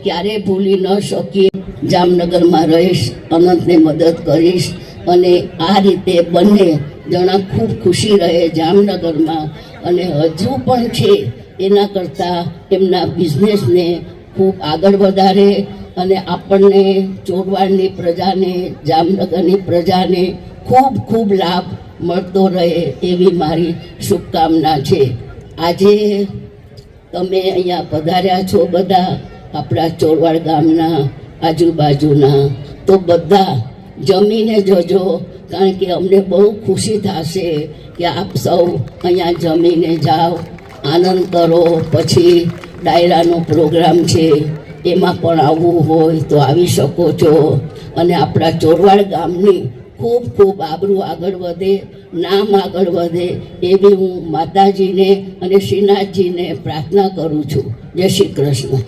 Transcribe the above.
ક્યારે ભૂલી ન શકીએ. જામનગરમાં રહીશ, અનંતને મદદ કરીશ અને આ રીતે બંને જણા ખૂબ ખુશી રહે જામનગરમાં અને હજુ પણ છે એના કરતાં એમના બિઝનેસને ખૂબ આગળ વધારે અને આપણને ચોરવાડની પ્રજાને, જામનગરની પ્રજાને ખૂબ ખૂબ લાભ મળતો રહે એવી મારી શુભકામના છે. આજે તમે અહીંયા પધાર્યા છો બધા આપણા ચોરવાડ ગામના આજુબાજુના, તો બધા જમીને જજો, કારણ કે અમને બહુ ખુશી થશે કે આપ સૌ અહીંયા જમીને જાઓ, આનંદ કરો. પછી ડાયરાનો પ્રોગ્રામ છે એમાં પણ આવવું હોય તો આવી શકો છો અને આપણા ચોરવાડ ગામની ખૂબ ખૂબ આબરૂ આગળ વધે, નામ આગળ વધે એવી હું માતાજીને અને શ્રીનાથજીને પ્રાર્થના કરું છું. જય શ્રી કૃષ્ણ.